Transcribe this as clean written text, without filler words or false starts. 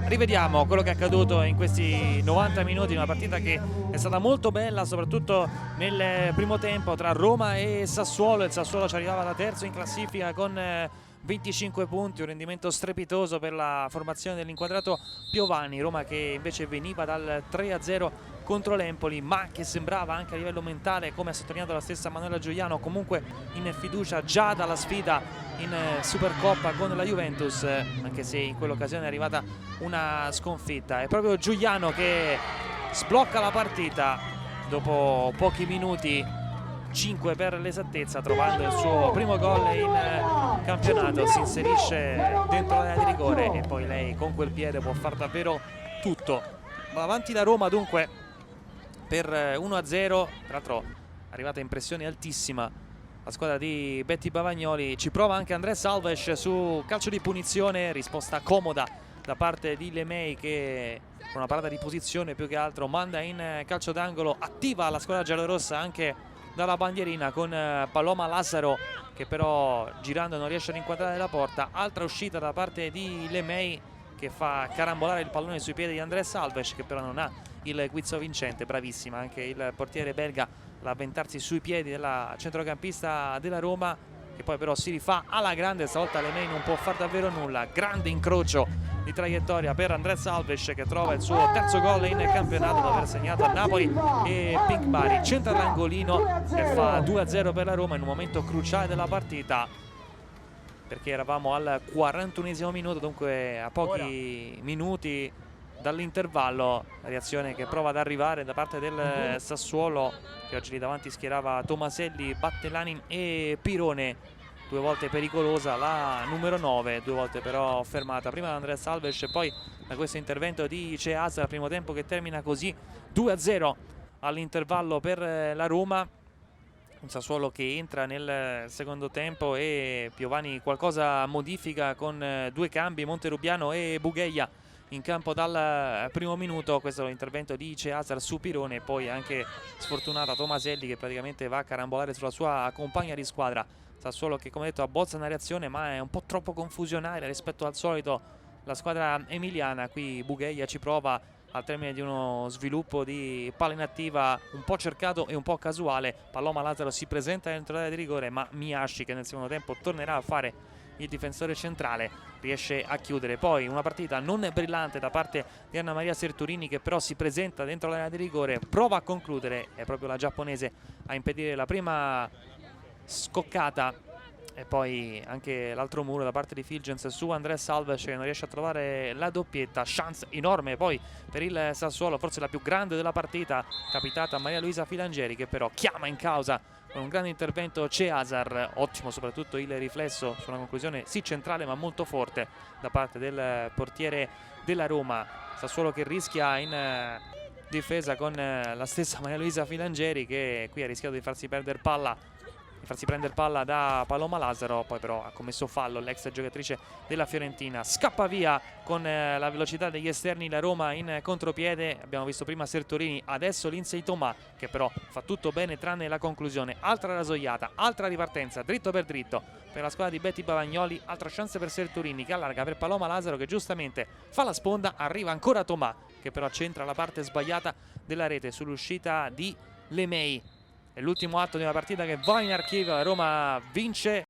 Rivediamo quello che è accaduto in questi 90 minuti, una partita che è stata molto bella, soprattutto nel primo tempo tra Roma e Sassuolo. Il Sassuolo ci arrivava da terzo in classifica con 25 punti, un rendimento strepitoso per la formazione dell'inquadrato Piovani. Roma che invece veniva dal 3-0 contro l'Empoli, ma che sembrava anche a livello mentale, come ha sottolineato la stessa Manuela Giuliano, comunque in fiducia già dalla sfida in Supercoppa con la Juventus, anche se in quell'occasione è arrivata una sconfitta. È proprio Giuliano che sblocca la partita dopo pochi minuti, 5 per l'esattezza, trovando il suo primo gol in campionato. Si inserisce dentro l'area di rigore e poi lei con quel piede può far davvero tutto. Va avanti la Roma dunque per 1-0, tra l'altro arrivata in pressione altissima la squadra di Betty Bavagnoli. Ci prova anche Andrés Alves su calcio di punizione, risposta comoda da parte di Lemay che con una parata di posizione più che altro manda in calcio d'angolo. Attiva la squadra giallorossa anche dalla bandierina con Paloma Lazzaro che però girando non riesce ad inquadrare la porta. Altra uscita da parte di Lemay che fa carambolare il pallone sui piedi di Andrés Alves, che però non ha il guizzo vincente. Bravissima anche il portiere belga ad avventarsi sui piedi della centrocampista della Roma, che poi però si rifà alla grande. Stavolta Lemay non può far davvero nulla. Grande incrocio di traiettoria per Andrés Alves che trova il suo terzo gol in campionato dopo aver segnato a Napoli e Pink Bari. Centra l'angolino e fa 2-0 per la Roma in un momento cruciale della partita, perché eravamo al 41esimo minuto, dunque a pochi minuti dall'intervallo. La reazione che prova ad arrivare da parte del Sassuolo, che oggi lì davanti schierava Tomaselli, Battelani e Pirone. Due volte pericolosa la numero 9, due volte però fermata, prima da Andrés Alves e poi da questo intervento di Ceasa. Al primo tempo che termina così 2-0 all'intervallo per la Roma. Un Sassuolo che entra nel secondo tempo e Piovani qualcosa modifica con due cambi, Monterubiano e Bugheia in campo dal primo minuto. Questo è l'intervento di Ceasar su Pirone e poi anche sfortunata Tomaselli che praticamente va a carambolare sulla sua compagna di squadra. Sassuolo che, come detto, abbozza una reazione ma è un po' troppo confusionaria rispetto al solito la squadra emiliana. Qui Bugheia ci prova al termine di uno sviluppo di palla inattiva un po' cercato e un po' casuale. Paloma Lazzaro si presenta dentro l'area di rigore, ma Miyashi, che nel secondo tempo tornerà a fare il difensore centrale, riesce a chiudere. Poi una partita non brillante da parte di Anna Maria Serturini, che però si presenta dentro l'area di rigore, prova a concludere, è proprio la giapponese a impedire la prima scoccata. E poi anche l'altro muro da parte di Filgens su Andrés Alves che non riesce a trovare la doppietta. Chance enorme poi per il Sassuolo, forse la più grande della partita, capitata a Maria Luisa Filangieri, che però chiama in causa con un grande intervento Ceasar. Ottimo soprattutto il riflesso su una conclusione sì centrale ma molto forte da parte del portiere della Roma. Sassuolo che rischia in difesa con la stessa Maria Luisa Filangieri, che qui ha rischiato di farsi prendere palla da Paloma Lazzaro, poi però ha commesso fallo l'ex giocatrice della Fiorentina. Scappa via con la velocità degli esterni la Roma in contropiede. Abbiamo visto prima Sertorini, adesso Lindsay Tomà, che però fa tutto bene tranne la conclusione. Altra rasoiata, altra ripartenza dritto per dritto per la squadra di Betty Bavagnoli. Altra chance per Sertorini che allarga per Paloma Lazzaro, che giustamente fa la sponda. Arriva ancora Tomà, che però centra la parte sbagliata della rete sull'uscita di Lemay. È l'ultimo atto di una partita che va in archivio. La Roma vince